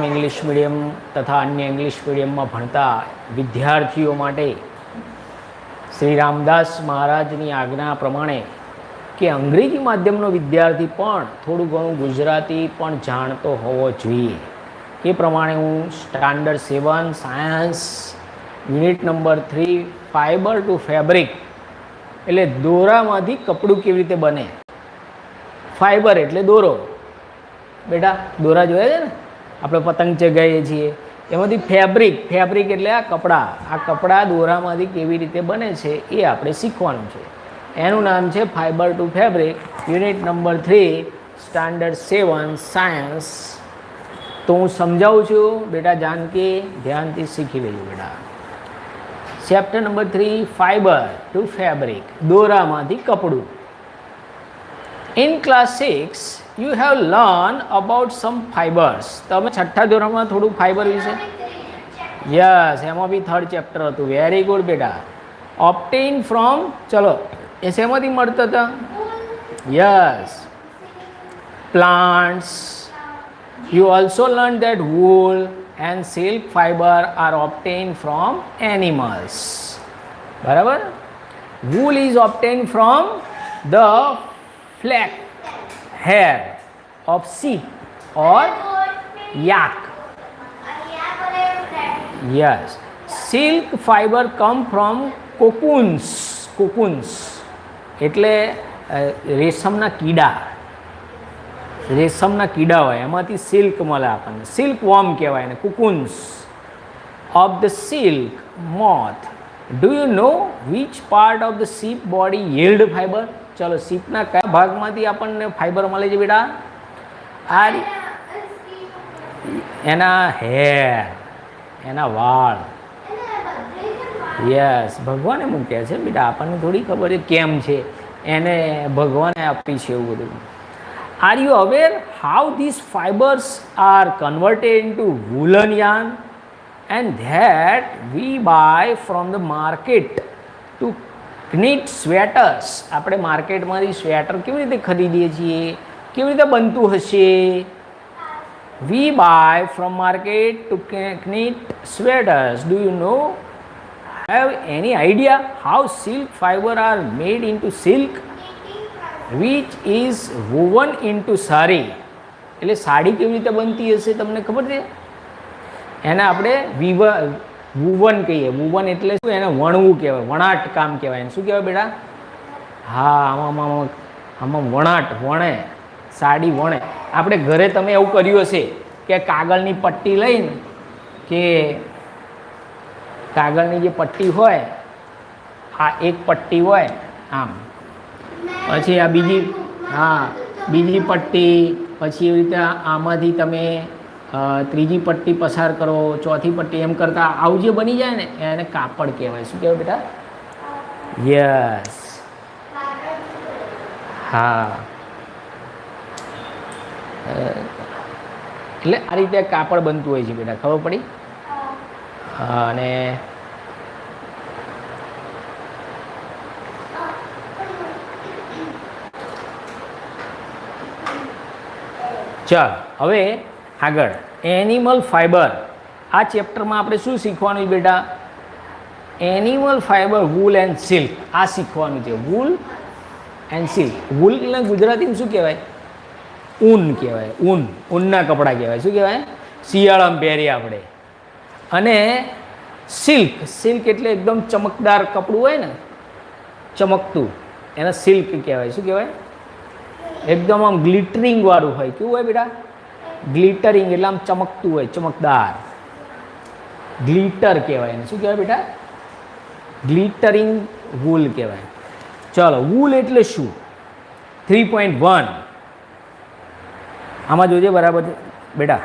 English medium तथा अन्य English medium में भणता विद्यार्थीओ माटे श्री रामदास महाराजनी आज्ञा प्रमाणे कि अंग्रेजी माध्यमनो विद्यार्थी पण थोड़ुं घणुं गुजराती पण जाणतो होवो जोईए। ए प्रमाणे हूँ standard 7 science unit number 3 fibre to fabric एटले दोरामांथी कपड़ुं केवी रीते बने। फाइबर एटले दोरो, बेटा दोरा जोया छे ने આપણે પતંગ ચગાવીએ છીએ એમાંથી ફેબ્રિક એટલે આ કપડા દોરામાંથી કેવી રીતે બને છે એ આપણે શીખવાનું છે। એનું નામ છે fibre to fabric unit number 3 standard 7 science. તો હું સમજાવું છું બેટા, જાનકી ધ્યાનથી શીખી લેજો બેટા। Chapter number 3 fibre to fabric, દોરામાંથી કપડું। In class 6 you have learned about some fibers। તમે છઠ્ઠા ધોરણમાં થોડું ફાઇબર વિશે, યસ એમાં બી થર્ડ ચેપ્ટર હતું। વેરી ગુડ બેટા। ઓબ્ટેન ફ્રોમ, ચલો એ શેમાંથી મળતા હતા? Yes, plants. you also learned that wool and silk fiber are obtained from animals। બરાબર? wool is obtained from the flax hair of sheep or yak। yes, silk fiber come from cocoons એટલે રેશમના કીડા હોય એમાંથી silk મળે આપણને, silk warm કહેવાય ને, cocoons of the silk moth। do you know which part of the sheep body yield fiber? चलो शीपना कया भागमांथी आपणने fibre मळे छे बेटा? आ एना हेर, एना वाळ। यस, भगवाने मूक्या छे बेटा, आपणने थोड़ी खबर छे केम छे, एने भगवाने आपी छे एवुं बधुं। Are you aware how these fibres are converted into woollen yarn and that we buy from the market to knit sweaters? આપણે માર્કેટમાંથી સ્વેટર કેવી રીતે ખરીદીએ છીએ? કેવી રીતે બનતું હશે? we buy from market to knit sweaters। do you know, have any idea how silk fiber are made into silk which is woven into sari? એટલે સાડી કેવી રીતે બનતી હશે તમને ખબર છે? એને આપણે વુવન કહીએ। વુવન એટલે શું? એને વણવું કહેવાય, વણાટ કામ કહેવાય। એને શું કહેવાય બેટા? હા, આમાં વણાટ વણે, સાડી વણે। આપણે ઘરે તમે એવું કર્યું હશે કે કાગળની પટ્ટી લઈને, કે કાગળની જે પટ્ટી હોય, આ એક પટ્ટી હોય આમ, પછી આ બીજી પટ્ટી, પછી એવી રીતે આમાંથી તમે ત્રીજી પટ્ટી પસાર કરો, ચોથી પટ્ટી, એમ કરતા આવું જે બની જાય ને એને કાપડ કહેવાય। શું કહેવાય બેટા? યસ, હા। એટલે આ રીતે કાપડ બનતું હોય છે બેટા, ખબર પડી? અને ચાલ હવે આગળ એનિમલ ફાઇબર। આ ચેપ્ટરમાં આપણે શું શીખવાનું છે બેટા? Animal fibre, wool and silk, આ શીખવાનું છે। વૂલ એન્ડ સિલ્ક, વૂલ એટલે ગુજરાતીમાં શું કહેવાય? ઊન કહેવાય, ઊનના કપડાં કહેવાય। શું કહેવાય? શિયાળામાં પહેરીએ આપણે। અને સિલ્ક એટલે એકદમ ચમકદાર કપડું હોય ને, ચમકતું, એને સિલ્ક કહેવાય। શું કહેવાય? એકદમ આમ ગ્લિટરિંગ વાળું હોય। કેવું હોય બેટા? ગ્લિટરિંગ એટલે આમ ચમકતું હોય, ચમકદાર, ગ્લિટર કહેવાય એને। શું કહેવાય બેટા? ગ્લિટરિંગ વૂલ કહેવાય। ચલો, વૂલ એટલે શું? 3.1 આમાં જોજે બરાબર બેટા।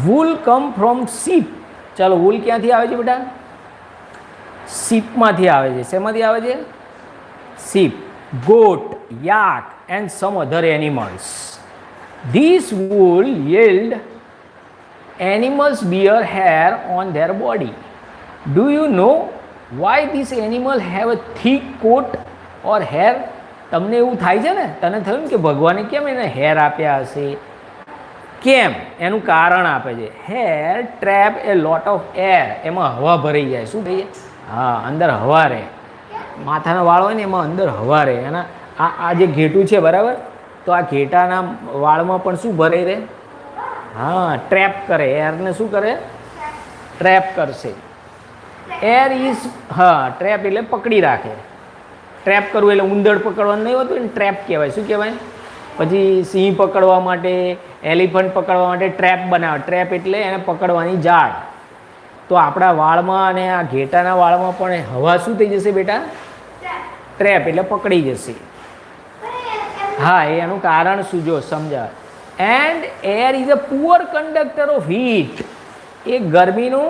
Wool come from sheep. ચાલો, વૂલ ક્યાંથી આવે છે બેટા? શીપમાંથી આવે છે। શેમાંથી આવે છે? Sheep, goat, yak and some other animals। This wool yield animals bear hair on their body। do you know why these animals have a thick coat or hair? તમને એવું થાય છે ને, તને થયું ને કે ભગવાને કેમ એને હેર આપ્યા હશે? કેમ એનું કારણ આપે છે. Hair trap A lot of air, એમાં હવા ભરાઈ જાય. શું થઈ જાય? હા, અંદર હવા રહે. માથાના વાળ હોય ને એમાં અંદર હવા રહે. એના આ જે ઘેટું છે બરાબર, તો આ ઘેટાના વાળમાં પણ શું ભરાઈ રહે? હા, ટ્રેપ કરે. એરને શું કરે? ટ્રેપ કરશે. એર ઇઝ, હા, ટ્રેપ એટલે પકડી રાખે. ટ્રેપ કરવું એટલે ઉંદર પકડવાનું નહીં હોતું, એને ટ્રેપ કહેવાય. શું કહેવાય? પછી સિંહ પકડવા માટે, એલિફન્ટ પકડવા માટે ટ્રેપ બનાવે. ટ્રેપ એટલે એને પકડવાની જાળ. તો આપણા વાળમાં અને આ ઘેટાના વાળમાં પણ હવા શું થઈ જશે બેટા? ટ્રેપ એટલે પકડી જશે. હા, એનું કારણ શું જો સમજા. And air is a poor conductor of heat. એ ગરમીનું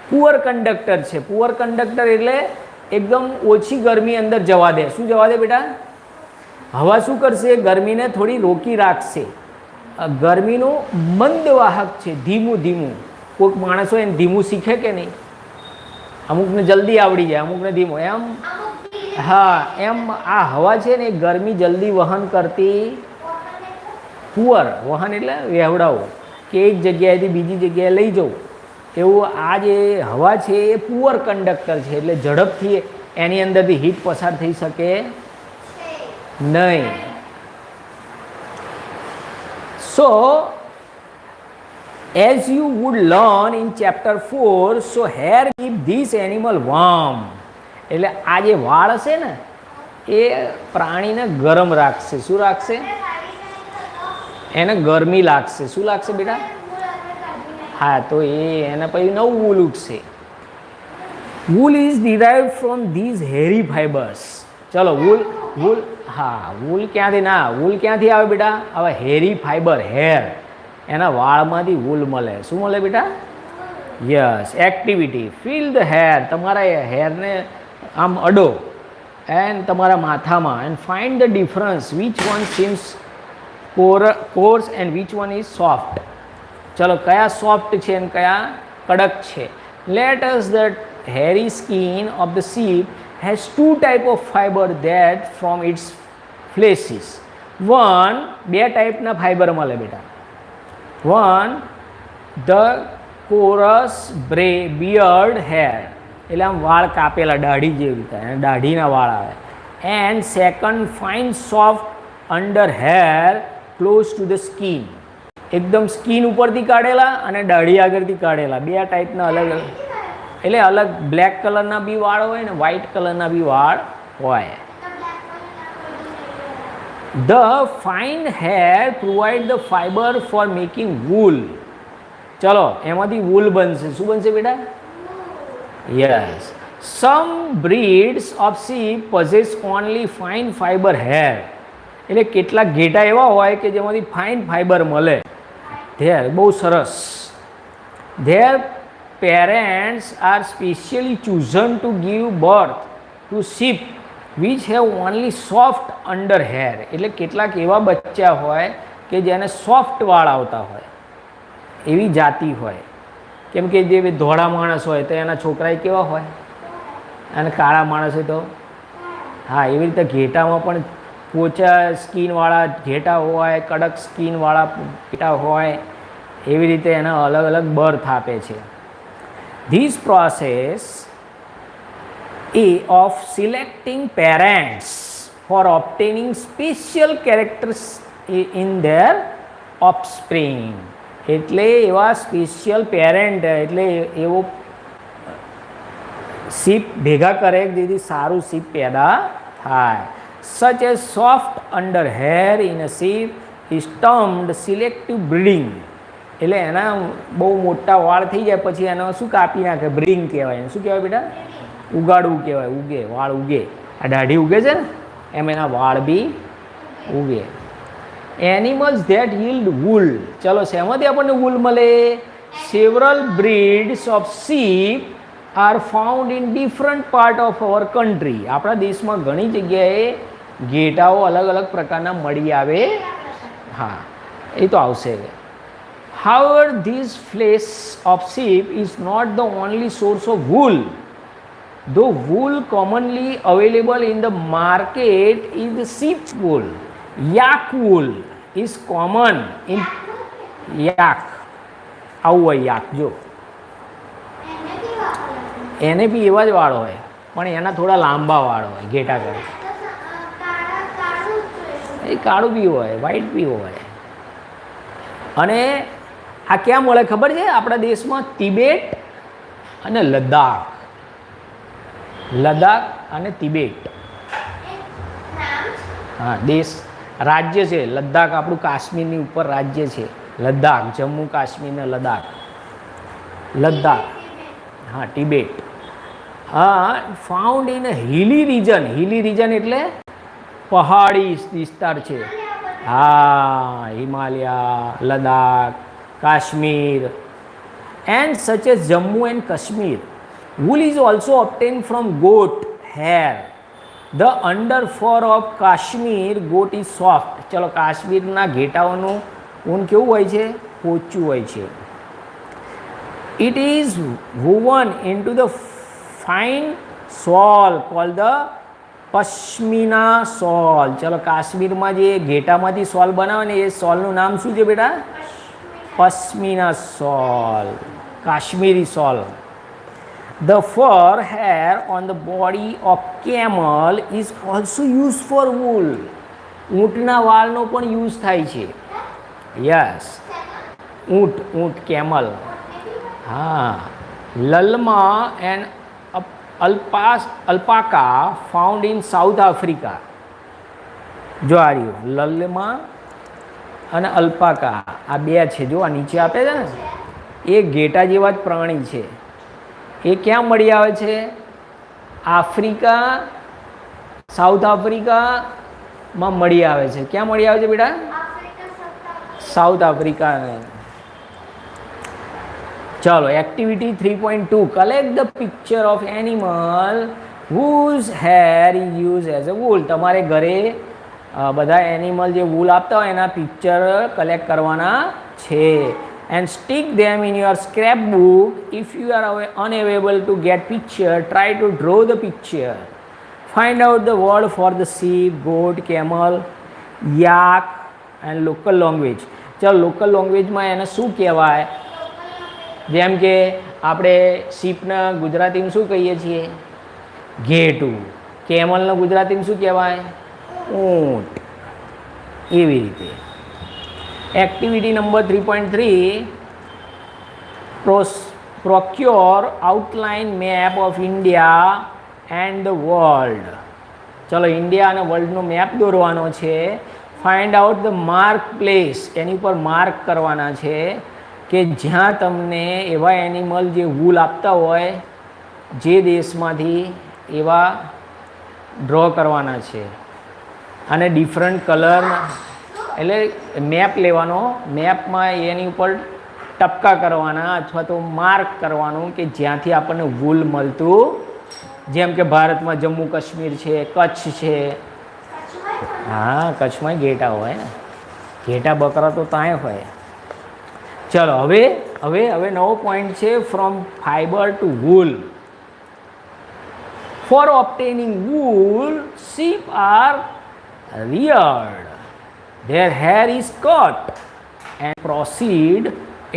પુઅર કંડક્ટર છે. પુઅર કંડક્ટર એટલે એકદમ ઓછી ગરમી અંદર જવા દે. શું જવા દે બેટા? હવા શું કરશે? ગરમીને થોડી રોકી રાખશે. ગરમીનું મંદ વાહક છે, ધીમું ધીમું. કોઈક માણસ હોય એને ધીમું શીખે કે નહીં? અમુકને જલ્દી આવડી જાય, અમુકને ધીમું. એમ હા, એમ આ હવા છે ને એ ગરમી જલ્દી વહન કરતી. પુઅર વહન એટલે વહેવડાવું, કે એક જગ્યાએથી બીજી જગ્યાએ લઈ જવું. એવું આ જે હવા છે એ પુઅર કંડક્ટર છે, એટલે ઝડપથી એની અંદરથી હીટ પસાર થઈ શકે નહીં. સો as you would learn in chapter 4, so hair keep this animal warm. એટલે આ જે વાળ હશે ને એ પ્રાણીને ગરમ રાખશે. શું રાખશે? એને ગરમી લાગશે. શું લાગશે બેટા? હા, તો એને પછી નવું વૂલ ઉઠશે. Wool is derived from these hairy fibres. ચલો, વૂલ હા, વૂલ ક્યાંથી? ના, વૂલ ક્યાંથી આવે બેટા? હવે હેરી ફાઇબર, હેર, એના વાળમાંથી વૂલ મળે. શું મળે બેટા? Yes, activity. Feel the hair. તમારા હેરને આમ અડો એન્ડ તમારા માથામાં, and find the difference which one seems course and which one is soft. ચલો, કયા સોફ્ટ છે અને કયા કડક છે? Let us the hairy skin of the sheep has two type of fiber that from its fleshes. One, બે ટાઈપના fibre મળે બેટા. One, the coarse beard hair, એટલે આમ વાળ કાપેલા દાઢી જેવી રીતે, અને દાઢીના વાળ આવે. And second, fine soft under hair close to the skin. એકદમ સ્કિન ઉપરથી કાઢેલા અને દાઢી આગળથી કાઢેલા, બે ટાઈપના અલગ અલગ. એટલે અલગ બ્લેક કલરના બી વાળ હોય ને વ્હાઇટ કલરના બી વાળ હોય. The fine hair provide the fibre for making wool. ચલો, એમાંથી વૂલ બનશે. શું બનશે બેટા? Yes. Some breeds of sheep possess only fine fibre hair. એટલે કેટલાક ઘેટા એવા હોય કે જેમાંથી ફાઇન ફાઇબર મળે. ધેર, બહુ સરસ. There parents are specially chosen to give birth to sheep which have only soft under hair. એટલે કેટલાક એવા બચ્ચા હોય કે જેને સોફ્ટ વાળ આવતા હોય, એવી જાતિ હોય. કેમ કે જે ધોળા માણસ હોય તો એના છોકરા કેવા હોય, અને કાળા માણસ હોય તો હા, એવી રીતે ઘેટામાં પણ પોચા સ્કિનવાળા ઘેટા હોય, કડક સ્કિનવાળા ઘેટા હોય, એવી રીતે એના અલગ અલગ બર્થ આપે છે. This process of selecting parents for obtaining special characters in their offspring. એટલે એવા સ્પેશિયલ પેરેન્ટ, એટલે એવો શીપ ભેગા કરે જેથી સારું શીપ પેદા થાય. Such as soft under hair in a sheep is termed selective breeding. એટલે એના બહુ મોટા વાળ થઈ જાય પછી એનો શું કાપી નાખે? બ્રીડિંગ કહેવાય. શું કહેવાય બેટા? ઉગાડવું કહેવાય. ઉગે, વાળ ઉગે. આ દાઢી ઉગે છે ને એમ એના વાળ બી ઉગે. Animals that yield wool. ચલો, શેમાંથી આપણને વૂલ મળે? Several breeds of sheep are found in different part of our country. આપણા દેશમાં ઘણી જગ્યાએ ઘેટાઓ અલગ અલગ પ્રકારના મળી આવે. હા, એ તો આવશે. However, this flesh of sheep is not the only source of wool. Though wool commonly available in the market is the sheep wool. Yak wool is common in yak, આવું હોય યાક. જો એને બી એવા જ વાળ હોય, પણ એના થોડા લાંબા વાળ હોય ઘેટા કરે. એ કાળું બી હોય, વ્હાઈટ બી હોય. અને આ ક્યાં મળે ખબર છે આપણા દેશમાં? તિબેટ અને લદ્દાખ. લદ્દાખ અને તિબેટ. હા, દેશ રાજ્ય છે લદ્દાખ. આપણું કાશ્મીરની ઉપર રાજ્ય છે લદ્દાખ, જમ્મુ કાશ્મીર ને લદ્દાખ. લદ્દાખ, હા, તિબેટ. હા, ફાઉન્ડ ઇન હિલી રીજન. હિલી રીજન એટલે પહાડી વિસ્તાર છે. હા, Himalaya, Ladakh, Kashmir and such as Jammu and Kashmir. wool is also obtained from goat hair. The underfur of Kashmir goat is soft. ચલો, કાશ્મીરના ઘેટાઓનું ઊન કેવું હોય છે? પોચું હોય છે. It is woven into the fine shawl called the pashmina shall. ચલો, કાશ્મીરમાં જે ઘેટામાંથી શોલ બનાવે ને એ શોલનું નામ શું છે બેટા? Pashmina shall, Kashmiri shall. The fur hair on the body of camel is also used for wool. ઊંટના વાળનો પણ યુઝ થાય છે. યસ, ઊંટ, કેમલ. હા, llama and alpaca found in South Africa. જો આ રહ્યું લલમા અને અલ્પાકા, આ બે છે. જો આ નીચે આપે છે ને, એ ઘેટા જેવા જ પ્રાણી છે. એ ક્યાં મળી આવે છે? આફ્રિકા, સાઉથ આફ્રિકામાં મળી આવે છે. ક્યાં મળી આવે છે બેટા? South Africa. ચલો, activity 3.2. Collect the picture of animal whose hair is used as a wool. તમારે ઘરે બધા એનિમલ જે વૂલ આપતા હોય એના પિક્ચર કલેક્ટ કરવાના છે. and stick them in your scrapbook. If you are unable to get picture, try to draw the picture. Find out the word for the sheep, goat, camel, yak and local language. ચલો, local લેંગ્વેજમાં એને શું કહેવાય? જેમ કે આપણે શીપને ગુજરાતીમાં શું કહીએ છીએ? ઘેટું. કેમલને ગુજરાતીમાં શું કહેવાય? ઊંટ. એવી રીતે. Activity number 3.3. procure outline map of India and the world. ચલો, ઇન્ડિયા અને વર્લ્ડનો મેપ દોરવાનો છે. Find out the mark place. એની ઉપર માર્ક કરવાના છે કે જ્યાં તમને એવા એનિમલ જે વૂલ આપતા હોય જે દેશમાંથી, એવા ડ્રો કરવાના છે. અને ડિફરન્ટ કલર, એટલે મેપ લેવાનો. મેપમાં એની ઉપર ટપકા કરવાના અથવા તો માર્ક કરવાનું કે જ્યાંથી આપણને વૂલ મળતું. જેમ કે ભારતમાં જમ્મુ કાશ્મીર છે, કચ્છ છે. હા, કચ્છમાં ઘેટા હોય ને, ઘેટા બકરા તો ત્યાં હોય. ચલો, હવે નવો પોઈન્ટ છે. From fibre to wool. For obtaining wool, sheep are reared. Their hair is cut and proceed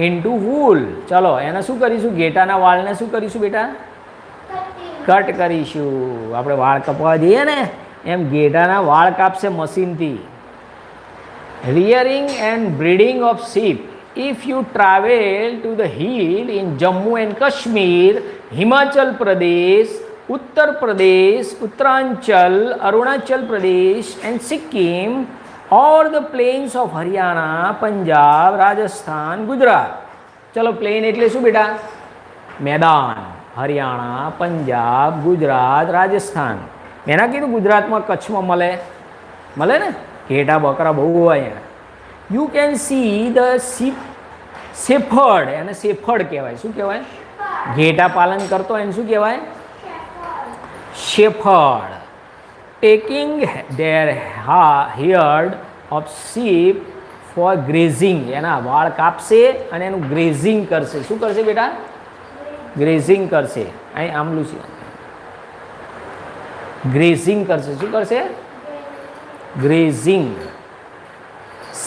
into wool. ચલો, એને શું કરીશું? ઘેટાના વાળને શું કરીશું બેટા? કટ કરીશું. આપણે વાળ કપવા જઈએ ને એમ ઘેટાના વાળ કાપશે મશીનથી. rearing and breeding of sheep. If you travel to the hill in Jammu and Kashmir, Himachal Pradesh, Uttar Pradesh, Uttaranchal, Arunachal Pradesh and Sikkim, or the plains of Haryana, Punjab, Rajasthan, Gujarat. ચલો, plane એટલે શું બેટા? મેદાન. હરિયાણા, પંજાબ, ગુજરાત, રાજસ્થાન. એના કીધું ગુજરાતમાં કચ્છમાં મળે ને, ઘેટા બકરા બહુ હોય. You can see the shepherd. એને શેફર્ડ કહેવાય. શું કહેવાય? ઘેટા પાલન કરતો એને શું કહેવાય? Shepherd. Taking their herd of sheep for grazing. એના વાળ કાપશે અને એનું ગ્રેઝિંગ કરશે. શું કરશે બેટા? ગ્રેઝિંગ કરશે. અહીં આમલું છે, ગ્રેઝિંગ કરશે. શું કરશે? ગ્રેઝિંગ.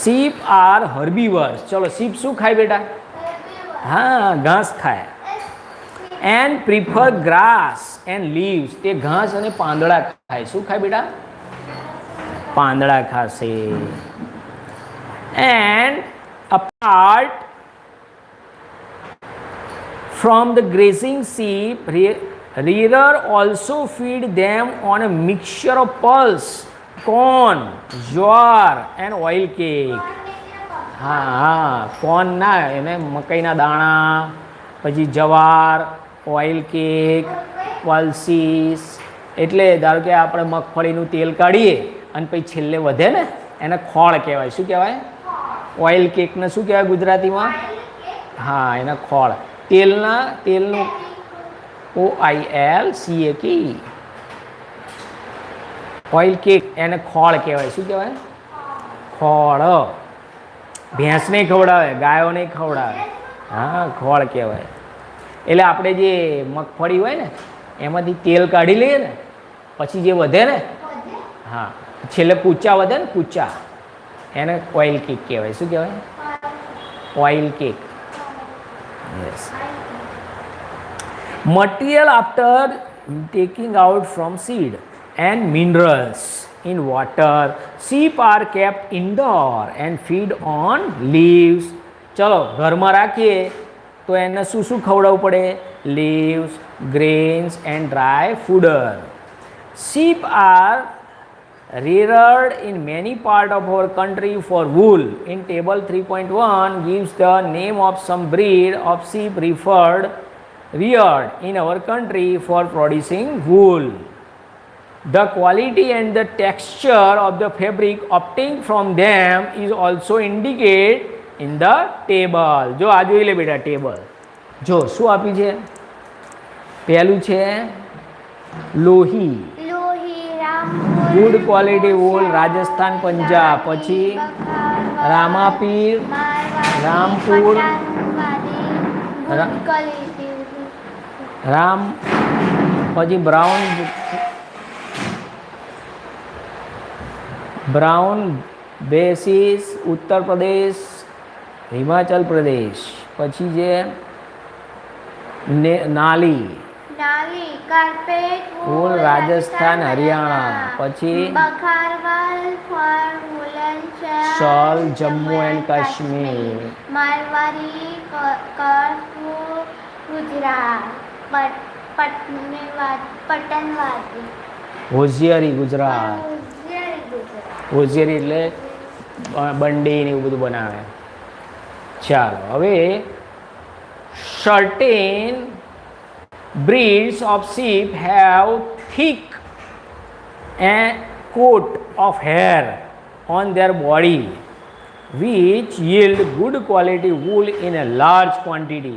sheep are herbivores. ચલો sheep શું ખાય બેટા? હા, ઘાસ ખાય. And prefer grass and leaves. તે ઘાસ અને પાંદડા ખાય. શું ખાય બેટા? પાંદડા ખાશે. And apart from the grazing sheep, rearer also feed them on a mixture of pulse, corn, jowar and oil cake. હા, કોર્ન ના, એને મકાઈના દાણા, પછી જવાર, ઓઇલ કેક, પલ્સીસ. એટલે ધારો કે આપણે મગફળીનું તેલ કાઢીએ અને પછી છેલ્લે વધે ને એને ખોળ કહેવાય. શું કહેવાય? ઓઇલ કેકને શું કહેવાય ગુજરાતીમાં? હા, એને ખોળ. તેલનું OILCAK, ઓઇલ કેક એને ખોળ કહેવાય. શું કહેવાય? ખોળ. ભેંસને ખવડાવે, ગાયોને ખવડાવે. હા, ખોળ કહેવાય. એટલે આપણે જે મગફળી હોય ને એમાંથી તેલ કાઢી લઈએ ને પછી જે વધે ને, હા, છેલ્લે કૂચા વધે ને, કૂચા, એને ઓઇલ કેક કહેવાય. શું કહેવાય? Oil cake. Yes. Material after taking out from seed and minerals in water, sheep are kept indoor and feed on leaves. ચલો, ઘરમાં રાખીએ તો એને શું શું ખવડાવવું પડે? Leaves, grains and dry fodder. Sheep are reared in many parts of our country for wool. In table 3.1 gives the name of some breed of sheep reared in our country for producing wool. The quality and the texture of the fabric obtained from them is also indicated in the table. જો આ જોઈ લે બેટા table. જો શું આપી છે? પહેલું છે લોહી, good quality wool, Rajasthan, Punjab. પછી રામાપીર, રામપુર, પછી બ્રાઉન બેસીસ, ઉત્તર પ્રદેશ, હિમાચલ પ્રદેશ. પછી છે નાલી વૂલ, રાજસ્થાન, હરિયાણા. પછી શોલ, જમ્મુ એન્ડ કાશ્મીર. હોશિયારી ગુજરાત. હોશિયારી એટલે બંડી ને એવું બધું બનાવે. ચાલો, હવે certain breeds of sheep have thick coat of hair on their body which yield good quality wool in a large quantity.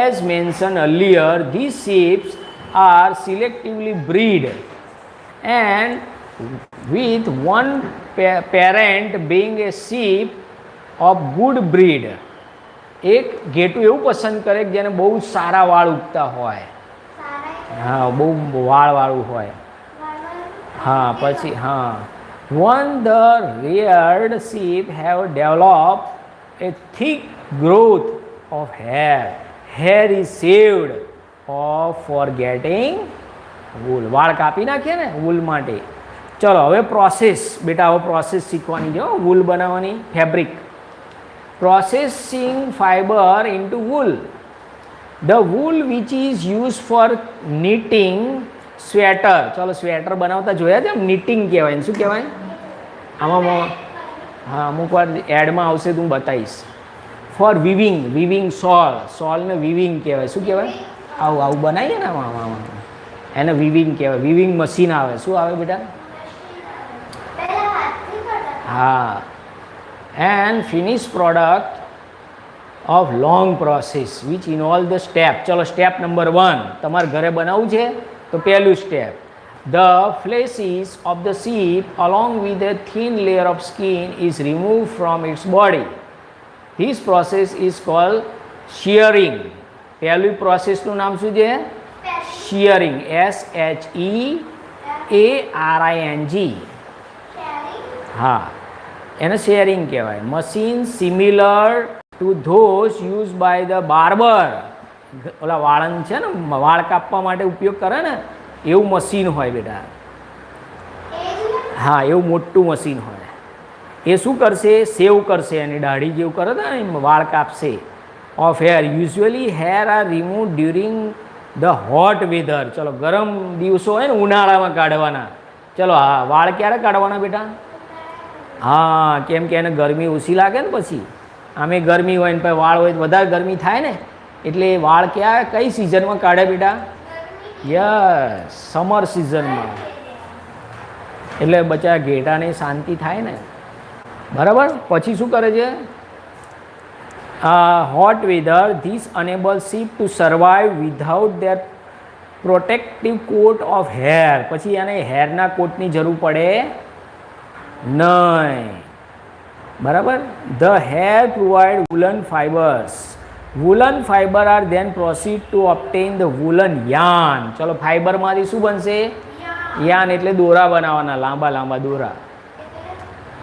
As mentioned earlier, these sheep are selectively bred and with one parent being a sheep of good breed. એક ઘેટું એવું પસંદ કરે કે જેને બહુ સારા વાળ ઉગતા હોય. હા, બહુ વાળવાળું હોય. હા, પછી હા, when the reared sheep have developed a thick growth of hair, hair is saved off for getting wool. વાળ કાપી નાખીએ ને વૂલ માટે. ચલો હવે પ્રોસેસ બેટા, હવે પ્રોસેસ શીખવાની છે વૂલ બનાવવાની. Fabric. Processing fiber into wool. The wool which is used for knitting sweater. ચલો સ્વેટર બનાવતા જોયા છે? knitting કહેવાય. શું કહેવાય આમાં? હા, અમુક વાર એડમાં આવશે તો હું બતાવીશ. ફોર વિવિંગ સોલને વિવિંગ કહેવાય. શું કહેવાય? આવું બનાવીએ ને આમાં એને વિવિંગ કહેવાય. વિવિંગ મશીન આવે. શું આવે બેટા? હા. And finished product of long process which involve the step. ચલો સ્ટેપ નંબર 1 તમારે ઘરે બનાવવું છે તો પહેલું step, the fleshes of the sheep along with a thin layer of skin is removed from its body. This process is called shearing. પહેલું પ્રોસેસનું નામ શું છે? shearing. SHEARING. હા. એને શેરિંગ કહેવાય. Machine similar to those use by the barber, ઓલા વાળન છે ને વાળ કાપવા માટે ઉપયોગ કરે ને એવું મશીન હોય બેટા. હા, એવું મોટું મશીન હોય. એ શું કરશે? સેવ કરશે, એની દાઢી જેવું કરે ને વાળ કાપશે. Of hair usually hair are remove during the hot weather. ચલો ગરમ દિવસો હોય ને ઉનાળામાં કાઢવાના. ચલો હા, વાળ ક્યારે કાઢવાના બેટા? હા, કેમ કે એને ગરમી ઓછી લાગે ને પછી. આમે ગરમી હોય ને પછી વાળ હોય તો વધારે ગરમી થાય ને, એટલે વાળ ક્યાં કઈ સિઝનમાં કાઢે બેટા? યસ, સમર સિઝનમાં. એટલે બચ્ચા ઘેટાને શાંતિ થાય ને, બરાબર. પછી શું કરે છે? Hot weather this enable sheep to survive without their protective coat of hair. પછી એને હેરના કોટની જરૂર પડે નહીં, બરાબર. The hair provide woollen fibres. Woollen fibre are then proceed to obtain the woollen yarn. ચલો ફાઇબરમાંથી શું બનશે? યાન એટલે દોરા બનાવવાના, લાંબા લાંબા દોરા.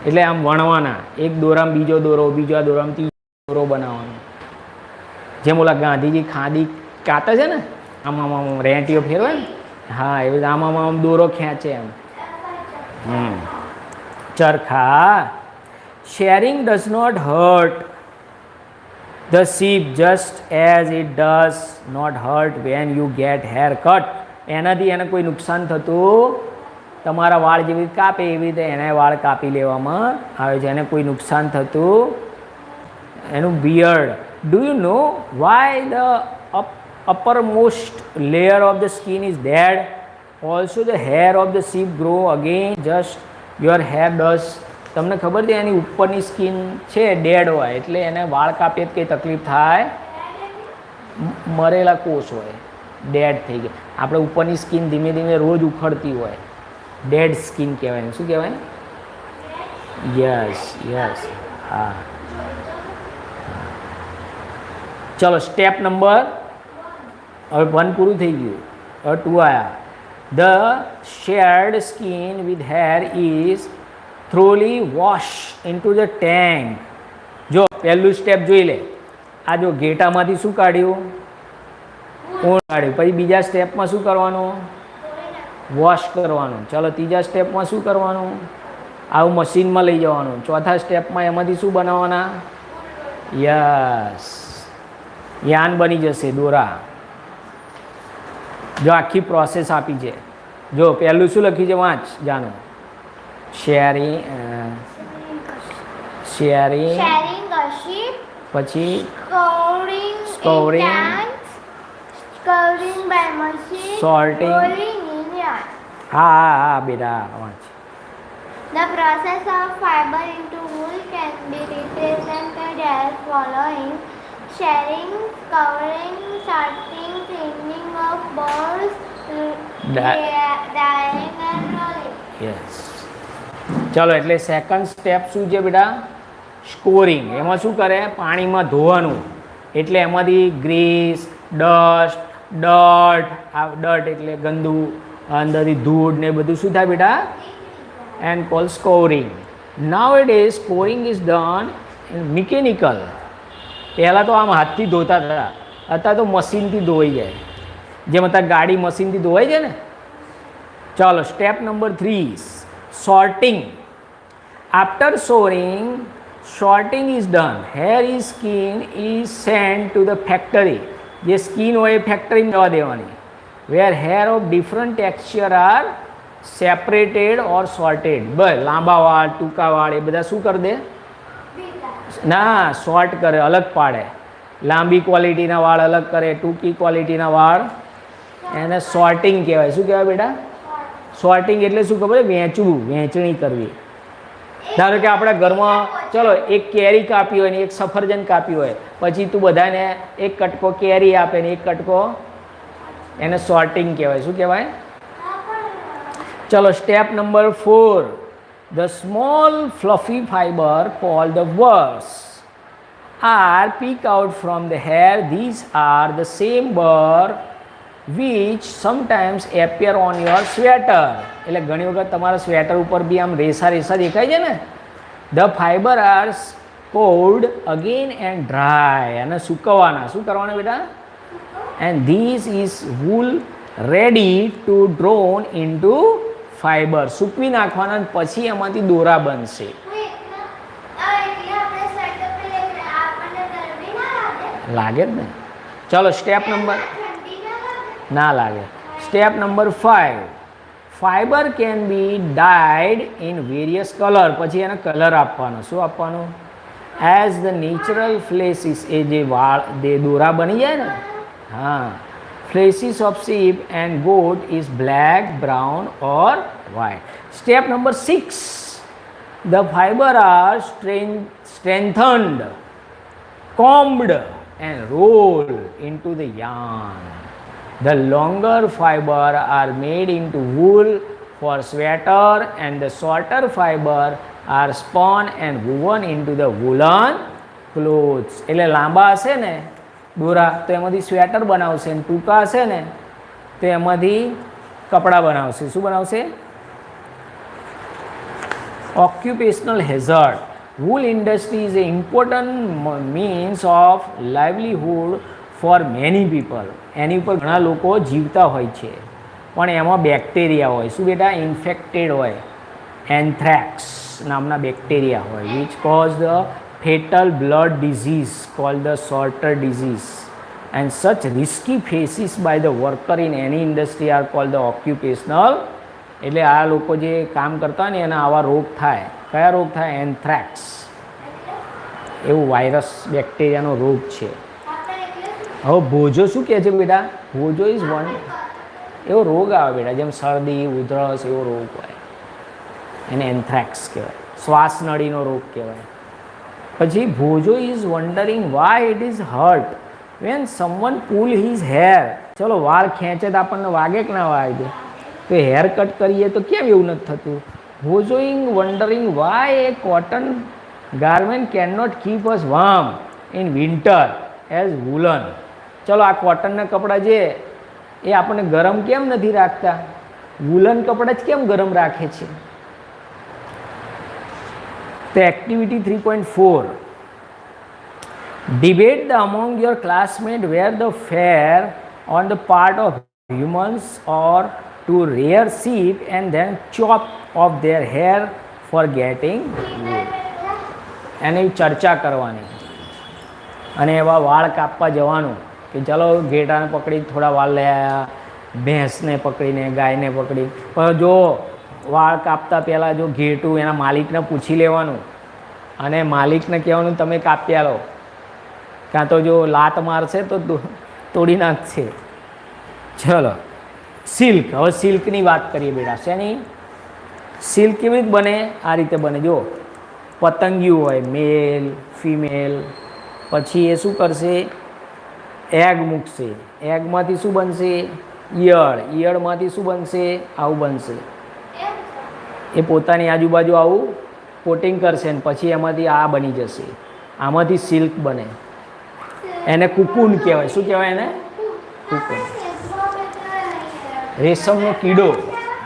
એટલે આમ વણવાના, એક દોરામાં બીજો દોરો, બીજા દોરામાં ત્રીજો દોરો બનાવવાનો. જેમ ઓલા ગાંધીજી ખાદી કાતે છે ને, આમાં આમ રેંટીઓ ફેરવે ને, હા એવી આમાં આમ દોરો ખેંચે એમ. ચરખા. Shearing does not hurt the sheep just as it does not hurt when you get hair cut. એનાથી એને કોઈ નુકસાન થતું, તમારા વાળ જેવી રીતે કાપે એવી રીતે એને વાળ કાપી લેવામાં આવે છે, એને કોઈ નુકસાન થતું એનું beard. Do you know Y the uppermost layer of the skin is dead? Also the hair of the sheep grow again just your hair does. તમને ખબર છે એની ઉપરની સ્કિન છે ડેડ હોય, એટલે એને વાળ કાપીએ કંઈ તકલીફ થાય? મરેલા કોષ હોય, ડેડ થઈ ગયા. આપણે ઉપરની સ્કિન ધીમે ધીમે રોજ ઉખડતી હોય, ડેડ સ્કિન કહેવાય. શું કહેવાય? યસ યસ, હા. ચલો સ્ટેપ નંબર, હવે 1 પૂરું થઈ ગયું, હવે 2 આવ્યા. The sheared skin with hair is thoroughly wash into the tank. જો પહેલું સ્ટેપ જોઈ લે. આ જો ઘેટામાંથી શું કાઢ્યું? ઊન કાઢ્યું. પછી બીજા સ્ટેપમાં શું કરવાનું? વોશ કરવાનું. ચલો ત્રીજા સ્ટેપમાં શું કરવાનું? આવું મશીનમાં લઈ જવાનું. ચોથા સ્ટેપમાં એમાંથી શું બનાવવાના? યસ, યાન બની જશે, દોરા. જો આખી પ્રોસેસ આપી છે. જો પહેલું શું લખ્યું છે? વાંચ જાનો. શેરિંગ પછી સ્કોરિંગ, સોર્ટિંગ. હા હા હા બેટા વાંચ. The process of fiber into wool can be represented as following: shearing, covering, sorting, cleaning of balls, dyeing and rolling. Yes. ચલો એટલે સેકન્ડ સ્ટેપ શું છે બેટા? સ્કોરિંગ. એમાં શું કરે? પાણીમાં ધોવાનું. એટલે એમાંથી ગ્રીસ, ડસ્ટ, ડર્ટ, આ ડર્ટ એટલે ગંદુ, અંદરથી ધૂળ ને બધું શું થાય બેટા? and called scoring. Nowadays scoring is done in mechanical. પહેલાં તો આમ હાથથી ધોતા હતા, અત્યારે તો મશીનથી ધોવાઈ જાય. જેમ અત્યારે ગાડી મશીનથી ધોવાઈ જાય ને. ચાલો step number 3, sorting. After sorting is done, hair is skin is sent to the factory. જે સ્કિન હોય એ ફેક્ટરીમાં જવા દેવાની. where hair of different texture are separated or sorted. બસ લાંબા વાળ, ટૂંકા વાળ એ બધા શું કરી દે? ના, સોર્ટ કરે, અલગ પાડે. લાંબી ક્વોલિટીના વાળ અલગ કરે, ટૂંકી ક્વોલિટીના વાળ, એને સોર્ટિંગ કહેવાય. શું કહેવાય બેટા? સોર્ટિંગ એટલે શું ખબર? વહેંચવું, વહેંચણી કરવી. ધારો કે આપણા ઘરમાં ચલો એક કેરી કાપી હોય ને એક સફરજન કાપી હોય, પછી તું બધાને એક કટકો કેરી આપે ને એક કટકો, એને સોર્ટિંગ કહેવાય. શું કહેવાય? ચલો step number 4, the small fluffy fiber called the burrs are picked out from the hair. These are the same burr which sometimes appear on your sweater. એટલે ઘણી વખત તમારા સ્વેટર ઉપર બી આમ રેસા રેસા દેખાય છે ને, The fiber are cold again and dry. અને સૂકવવાના. શું કરવાના બેટા? And this is wool ready to drawn into fiber. સૂકવી નાખવાના અને પછી એમાંથી દોરા બનશે. લાગે જ ને. ચલો સ્ટેપ નંબર ના લાગે. Step number 5. Fibre can be dyed in various colour. પછી એને કલર આપવાનો. શું આપવાનું? એઝ ધ નેચરલ ફ્લેસીસ, એ જે વાળ જે દોરા બની જાય ને, હા, fleeces of sheep and goat is black, brown or white. Step number 6. The fibre are strengthened, combed and rolled into the yarn. The longer fiber are made into wool for sweater and the shorter fiber are spun and woven into the woolen clothes. એટલે લાંબા હશે ને દોરા તો એમાંથી sweater બનાવશે અને ટૂંકા હશે ને તો એમાંથી કપડાં બનાવશે. શું બનાવશે? Occupational hazard. Wool industry is an important means of livelihood for many people. એની ઉપર ઘણા લોકો જીવતા હોય છે પણ એમાં બેક્ટેરિયા હોય. શું બેટા? ઇન્ફેક્ટેડ હોય. એન્થ્રેક્સ નામના બેક્ટેરિયા હોય which cause the fatal blood disease called the Salter disease, and such risky phases by the worker in any industry are called the occupational. એટલે આ લોકો જે કામ કરતા હોય ને એના આવા રોગ થાય. કયા રોગ થાય? એન્થ્રેક્સ. એવું વાયરસ બેક્ટેરિયાનો રોગ છે. હવે ભોજો શું કહે છે બેટા? ભોજો ઇઝ વન એવો રોગ આવે બેટા, જેમ શરદી, ઉધરસ એવો રોગ હોય એને એન્થ્રેક્સ કહેવાય. શ્વાસ નળીનો રોગ કહેવાય. પછી Boojho is wondering why it is hurt when someone pull his hair. ચલો વાળ ખેંચે તો આપણને વાગે કે ના વાગે? તો હેર કટ કરીએ તો કેમ એવું નથી થતું? Boojho is wondering why a cotton garment can not keep us warm in winter as woollen. ચલો આ કોટનના કપડાં જે એ આપણને ગરમ કેમ નથી રાખતા? વુલન કપડાં જ કેમ ગરમ રાખે છે? તો activity 3.4. Debate the among your classmate where the fair on the part of humans or to rear sheep and then chop off their hair for getting wool. એની ચર્ચા કરવાની અને એવા વાળ કાપવા જવાનું કે ચલો ઘેટાને પકડી થોડા વાળ લઈ આવ્યા, ભેંસને પકડીને, ગાયને પકડી. પણ જો વાળ કાપતા પહેલાં જો ઘેટું એના માલિકને પૂછી લેવાનું અને માલિકને કહેવાનું તમે કાપી આલો, કાં તો જો લાત મારશે તો તોડી નાખશે. ચલો સિલ્ક. હવે સિલ્કની વાત કરીએ બેટા. શેની? સિલ્ક કેવી રીતે બને? આ રીતે બને. જો પતંગિયું હોય, મેલ ફિમેલ, પછી એ શું કરશે? એગ મૂકશે. એગમાંથી શું બનશે? ઈયળ. ઈયળમાંથી શું બનશે? આવું બનશે. એ પોતાની આજુબાજુ આવું કોટિંગ કરશે ને પછી એમાંથી આ બની જશે. આમાંથી સિલ્ક બને. એને કુકુન કહેવાય. શું કહેવાય એને? કુકુન. રેશમનો કીડો.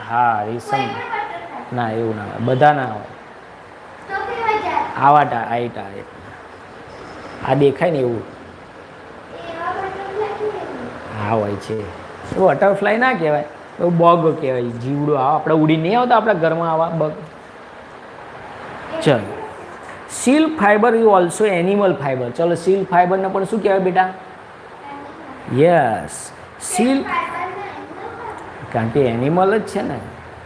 હા, રેશમ. ના એવું ના હોય, બધા ના હોય. આવા આઈટા આ દેખાય ને એવું હા હોય છે. એવું બટરફ્લાય ના કહેવાય, એવું બગ કહેવાય. જીવડો આવા આપણે ઉડી નહીં આવતા આપણા ઘરમાં આવા બગ. ચલો silk fibre is also animal fibre. ચલો સિલ્ક ફાઈબરને પણ શું કહેવાય બેટા? Yes, silk. કારણ કે એનિમલ જ છે ને.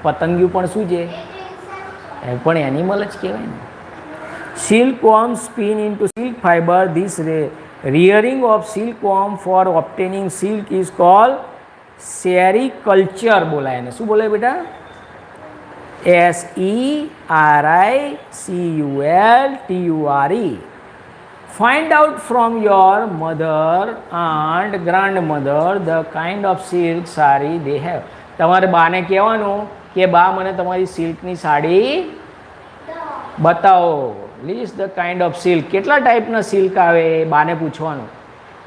પતંગિયું પણ શું છે? એ પણ એનિમલ જ કહેવાય ને. Silkworm spin into silk fiber. This rearing of silkworm for obtaining silk is called sericulture. બોલાય એને શું બોલાય બેટા? SERICULTURE. Find out from your mother and grandmother the kind of silk saree they have. તમારે બાને કહેવાનું કે બા મને તમારી સિલ્કની સાડી બતાવો. List the kind of silk. કેટલા ટાઈપના સિલ્ક આવે બાને પૂછવાનું.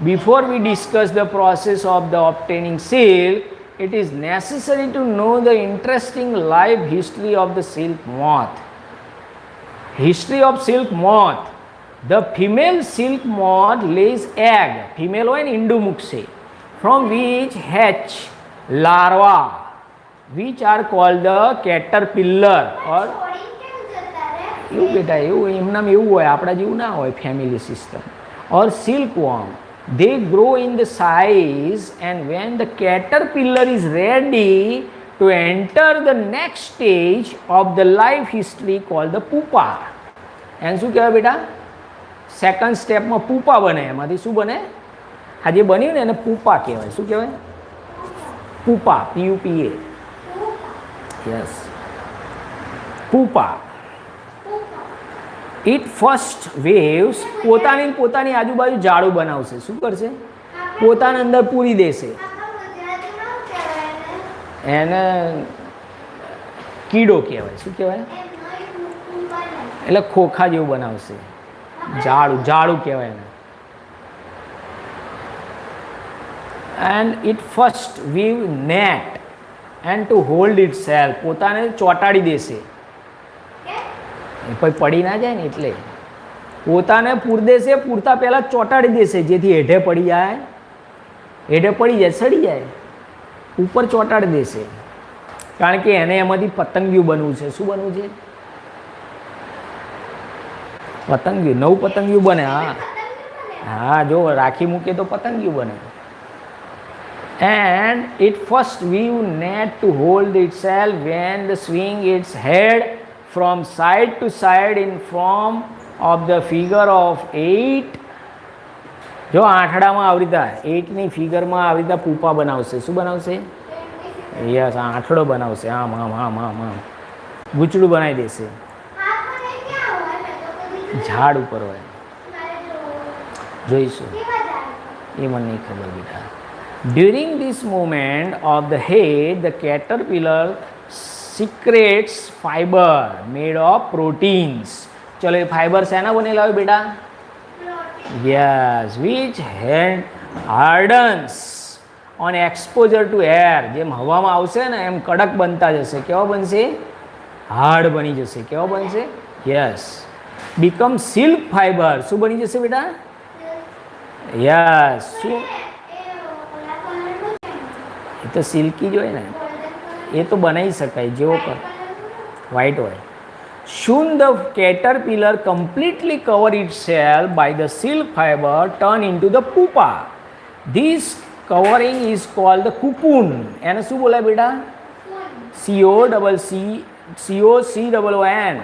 Before we discuss the process of the obtaining silk it is necessary to know the interesting life history of the silk moth. History of silk moth. The female silk moth lays egg. Female હોય ને ઈંડું મૂકશે. From which hatch larva, which are called the caterpillar. or એવું બેટા એવું એમનામ એવું હોય, આપણા જેવું ના હોય family system. or silkworm. They grow in the size, and when the caterpillar is ready to enter the next stage of the life history called the pupa. એને શું કહેવાય બેટા? સેકન્ડ સ્ટેપમાં પૂપા બને. એમાંથી શું બને? આ જે બન્યું ને એને પૂપા કહેવાય. શું કહેવાય? Pupa. PUPA. Yes, pupa. It first weaves. પોતાની આજુબાજુ જાડું બનાવશે. શું કરશે? પોતાના અંદર પૂરી દેશે. એને કીડો કહેવાય. શું કહેવાય? એટલે ખોખા જેવું બનાવશે. જાડું કહેવાય એને. And it first weave net and two hold it self. પોતાને ચોંટાડી દેશે. પછી પડી ના જાય ને એટલે પોતાને પૂર દેશે. પૂરતા પહેલાં ચોંટાડી દેશે જેથી હેઠે પડી જાય. હેઠે પડી જાય, સડી જાય, ઉપર ચોંટાડી દેશે. કારણ કે એને એમાંથી પતંગિયું બનવું છે. શું બનવું છે? પતંગિયું. નવું પતંગિયું બને. હા, જો રાખી મૂકે તો પતંગિયું બને. And it first weave net to hold itself when the swing its head from side to side in form of the figure of 8. જો આંઠડામાં આવી રીતે 8ની ફિગરમાં આવી રીતે પૂપા બનાવશે. શું બનાવશે? યસ, આંઠડો બનાવશે. આમ આમ આમ આમ આમ ગૂંચડું બનાવી દેશે. ઝાડ ઉપર હોય. જોઈશું, એ મને નહીં ખબર બેટા. During this movement of the had the Caterpillar secretes fiber made of proteins. ચલો, એ ફાઈબર શેના બનેલા હોય બેટા? Yes, which hardens on exposure to air. જેમ હવામાં આવશે ને એમ કડક બનતા જશે. કેવા બનશે? હાર્ડ બની જશે. કેવા બનશે? Yes, become silk fiber. શું બની જશે બેટા? યસ, શું? એ તો સિલ્કી જ હોય ને. એ તો બનાવી શકાય જેવો કર વ્હાઈટ હોય. Soon the caterpillar completely cover itself by the silk fiber turn into the pupa. This covering is called the cocoon. એને શું બોલાય બેટા? COCCOON.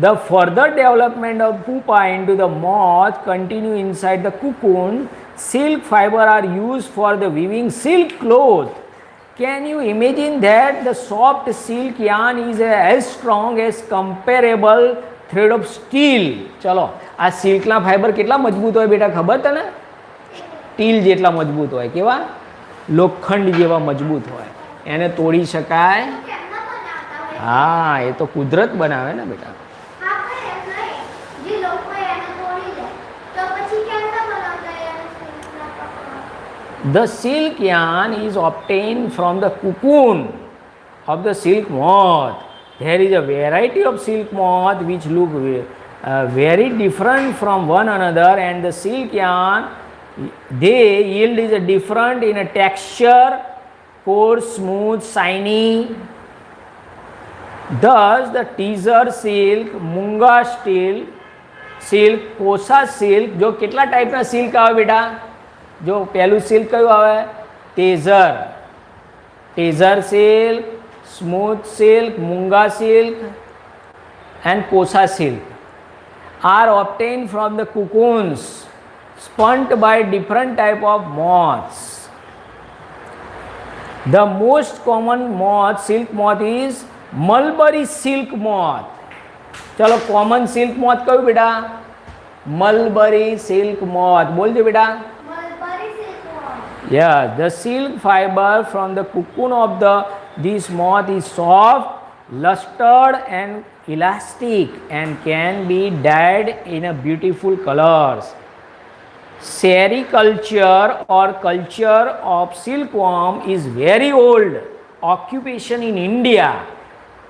The further development of pupa into the moth continue inside the cocoon. Silk fiber are used for the weaving silk cloth. Can you imagine that the soft silk yarn is as strong as comparable thread of steel? ચલો, આ સિલ્કના fibre કેટલા મજબૂત હોય બેટા? ખબર તને? Steel જેટલા મજબૂત હોય. કેવા? લોખંડ જેવા મજબૂત હોય. એને તોડી શકાય? હા, એ તો કુદરત બનાવે ને બેટા. The silk yarn is obtained from the cocoon of the silk moth. There is a variety of silk moth which look very different from one another, and the silk yarn they yield is a different in a texture, coarse, smooth, shiny. Thus the teaser silk, munga silk, kosa silk. જો કેટલા ટાઈપના silk આવે બેટા? જો પહેલું silk કયું આવે? Tussar silk, smooth silk, muga silk and kosa silk are obtained from the cocoons spun by different type of moths. The most common moth, silk moth, is mulberry silk moth. चलो, common silk moth कયું बेटा? mulberry silk moth. बोल दे बेटा. Yeah, the silk fiber from the cocoon of this moth is soft, lustered and elastic and can be dyed in a beautiful colors. Sericulture or culture of silkworm is very old occupation in India.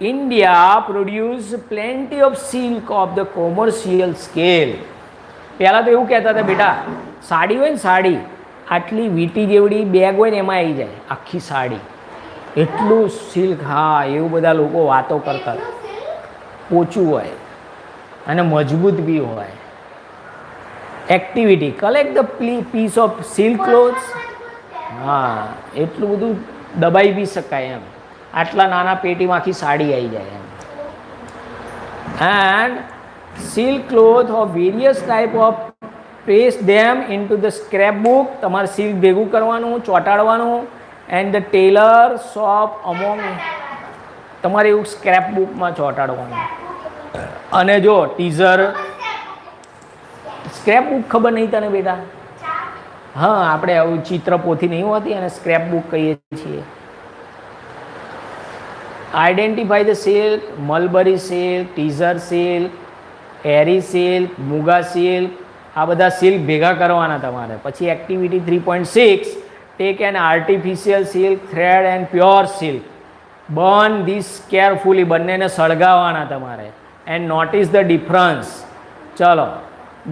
India produce plenty of silk of the commercial scale. પહેલાં તો એવું કહેતા હતા બેટા, સાડી હોય ને સાડી, આટલી વીટી જેવડી bag હોય ને એમાં આવી જાય આખી સાડી, એટલું સિલ્ક. હા, એવું બધા લોકો વાતો કરતા. ઓછું હોય અને મજબૂત બી હોય. Activity, collect the piece of silk clothes. હા, એટલું બધું દબાઈ બી શકાય એમ, આટલા નાના પેટીમાં આખી સાડી આવી જાય એમ. And silk cloth of various type of press them into the scrap book. તમારે સિલ્ક ભેગું કરવાનું, ચોંટાડવાનું. And the tailor shop among, તમારે એવું સ્ક્રેપ બુકમાં ચોંટાડવાનું. અને જો ટીઝર, સ્ક્રેપ બુક ખબર નહીં તને બેટા? હા, આપણે આવું ચિત્રપોથી નહીં હોતી અને સ્ક્રેપ બુક કહીએ છીએ. Identify the silk, mulberry silk, tussar silk, eri silk, muga silk. આ બધા સિલ્ક ભેગા કરવાના તમારે. પછી activity 3.6, take an artificial silk thread and pure silk, burn this carefully. બંનેને સળગાવવાના તમારે. And notice the difference. ચલો,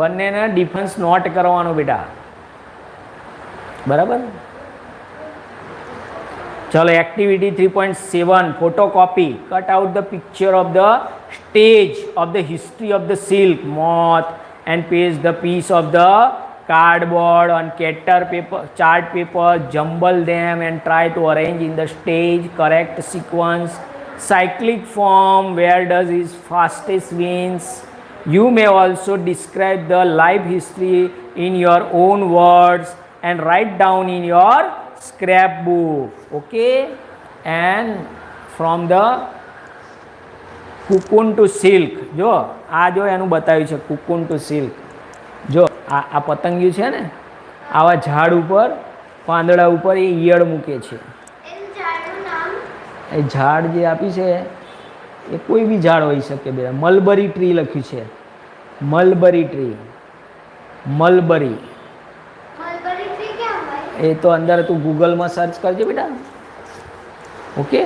બંનેને ડિફરન્સ નોટ કરવાનું બેટા, બરાબર? ચલો, activity 3.7, photocopy. Cut out the picture of the stage of the history of the silk moth and paste the piece of the cardboard on cater paper, chart paper, jumble them and try to arrange in the stage correct sequence. Cyclic form, where does his fastest wins. You may also describe the life history in your own words and write down in your scrapbook. Okay, and from the cocoon to silk. જો આ જો એનું બતાવ્યું છે cocoon to silk. જો આ પતંગિયું છે ને, આવા ઝાડ ઉપર, પાંદડા ઉપર એ ઈયળ મૂકે છે. એ ઝાડ જે આપી છે એ કોઈ બી ઝાડ હોઈ શકે બે. મલબરી ટ્રી લખ્યું છે, મલબરી ટ્રી. મલબરી એ તો અંદર તું ગૂગલમાં સર્ચ કરજે બેટા. Okay,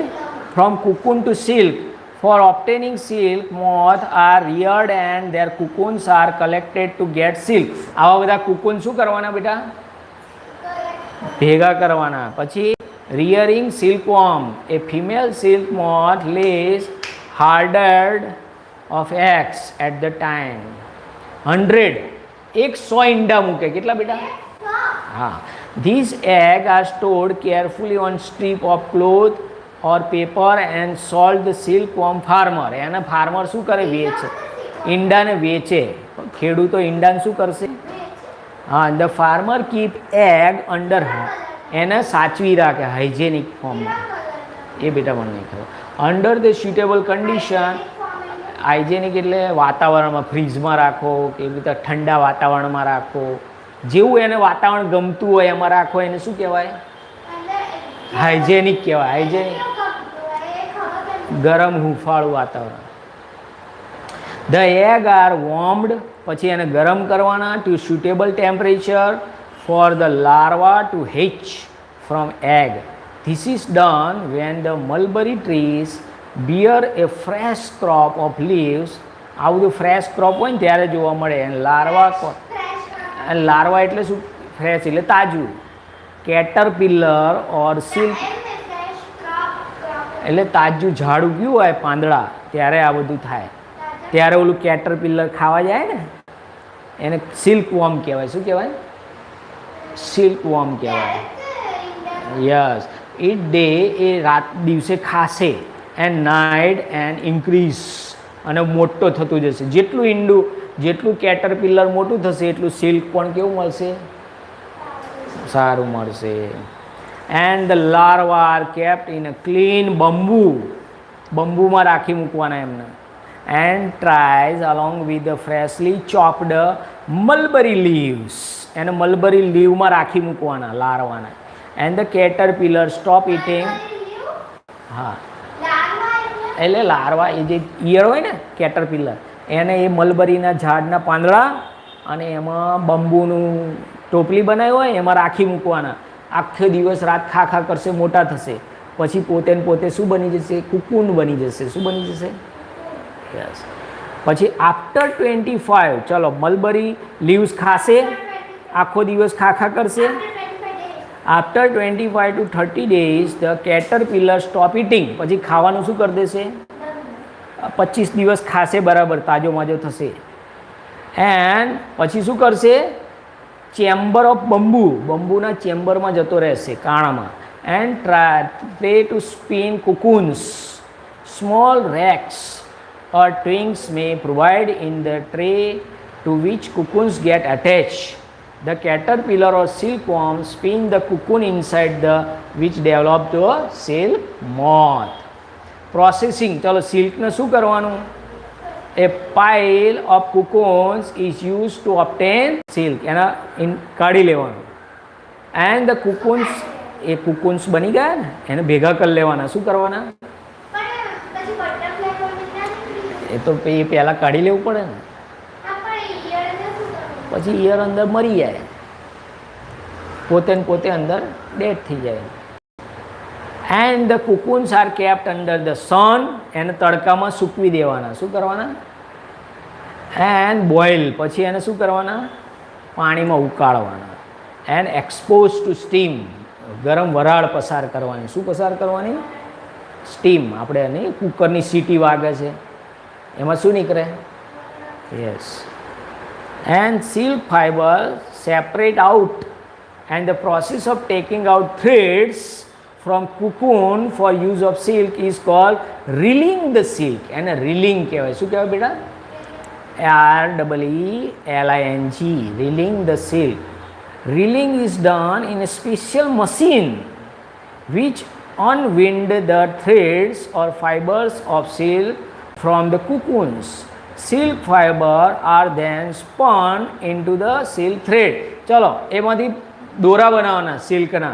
from cocoon to silk. For obtaining silk, moths are reared and their cocoons are collected to get silk. આવા બધા cocoon શું કરવાના બેટા? ભેગા કરવાના. પછી rearing silkworm. A female silk moth lays hundred of eggs at the time. 100, 100 ઈંડા મૂકે. કેટલા બેટા? હા. These eggs are stored carefully on strip of cloth or paper and sold the silkworm farmer. એને ફાર્મર શું કરે? વેચે. ઈંડાને વેચે. ખેડૂતો ઈંડાને શું કરશે? હા, the farmer keep egg under, એને સાચવી રાખે હાઇજેનિક ફોર્મમાં. એ બેટા મને નહીં ખબર. Under the suitable condition. Hygienic એટલે વાતાવરણમાં, ફ્રીજમાં રાખો કે એવી રીતે ઠંડા વાતાવરણમાં રાખો. જેવું એને વાતાવરણ ગમતું હોય એમાં રાખો, એને શું કહેવાય? હાઇજેનિક કહેવાય. હાઇજેનિક ગરમ હુંફાળું વાતાવરણ. ધ એગ આર વોર્મડ, પછી એને ગરમ કરવાના to suitable temperature for the larva to hatch from egg. This is done when the mulberry trees bear a fresh crop of leaves. આ બધું ફ્રેશ ક્રોપ હોય ને ત્યારે જોવા મળે. અને લાર્વા, લાર્વા એટલે શું? ફ્રેશ એટલે તાજું. કેટરપિલર ઓર સિલ્ક એટલે તાજું ઝાડ ઉગ્યું હોય પાંદડા, ત્યારે આ બધું થાય. ત્યારે ઓલું કેટરપિલર ખાવા જાય ને, એને સિલ્ક વોર્મ કહેવાય. શું કહેવાય? સિલ્ક વોર્મ કહેવાય. યસ, ઇટ ડે એ રાત દિવસે ખાશે. એન્ડ નાઇટ એન્ડ ઇન્ક્રીઝ, અને મોટો થતું જશે. જેટલું ઈંડું, જેટલું કેટરપિલર મોટું થશે એટલું સિલ્ક પણ કેવું મળશે? સારું મળશે. And the larva are kept in a clean bamboo. બંબુમાં રાખી મૂકવાના એમને. And trays along with the freshly chopped mulberry leaves. એને મલબરી લીવમાં રાખી મૂકવાના લાર્વાના. And the caterpillar stop eating. હા, એટલે લાર્વા એ જે ઈયળ હોય ને કેટરપિલર, એને એ મલબરીના ઝાડના પાંદડા અને એમાં બંબુનું ટોપલી બનાવી હોય એમાં રાખી મૂકવાના. આખો દિવસ રાત ખા ખા કરશે, મોટા થશે. પછી પોતે ને પોતે શું બની જશે? કુકુન બની જશે. શું બની જશે? યસ. પછી આફ્ટર 25, ચલો મલબરી લીવ્સ ખાશે, આખો દિવસ ખાખા કરશે. After 25 to 30 days the caterpillar stop eating, પછી ખાવાનું શું કરી દેશે? 25 દિવસ ખાશે, બરાબર તાજો માજો થશે. એન્ડ પછી શું કરશે? ચેમ્બર ઓફ બંબુના ચેમ્બરમાં જતો રહેશે, કાણામાં. And tray to spin cocoons, small racks or twigs may provide in the tray to which cocoons get attached. The caterpillar or silkworm spin the cocoon inside the which develop the silk moth. Processing, ચલો સિલ્કને શું કરવાનું? A pile of cocoons is used to obtain silk. એના કાઢી લેવાનું. And the cocoons, A cocoons બની ગયા ને, એને ભેગા કરી લેવાના. શું કરવાના? એ તો એ પહેલાં કાઢી લેવું પડે ને, પછી ઈયર અંદર મરી જાય, પોતે ને પોતે અંદર ડેડ થઈ જાય. And the cocoons are kept under the sun, એને તડકામાં સૂકવી દેવાના. શું કરવાના? એન્ડ બોઇલ, પછી એને શું કરવાના? પાણીમાં ઉકાળવાના. એન્ડ એક્સપોઝ ટુ સ્ટીમ, ગરમ વરાળ પસાર કરવાની. શું પસાર કરવાની? સ્ટીમ. આપણે નહીં કુકરની સીટી વાગે છે, એમાં શું નીકળે? Yes. And silk fibre separate out, and the process of taking out threads from cocoon for use of silk is called reeling the silk. એને રીલિંગ કહેવાય. શું કહેવાય બેટા? REELING, reeling the silk. Reeling is done in a special machine which unwind the threads or fibers of silk from the cocoons. Silk fiber are then spun into the silk thread. ચલો એમાંથી દોરા બનાવવાના સિલ્કના,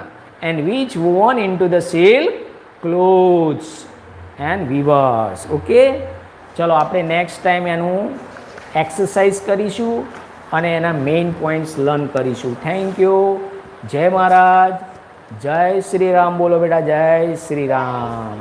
and which woven into the silk clothes and weavers. Okay, ચલો આપણે next time એનું exercise કરીશું અને એના મેઇન પોઈન્ટ્સ લર્ન કરીશું. Thank you. જય મહારાજ, જય શ્રી રામ. બોલો બેટા, જય શ્રી રામ.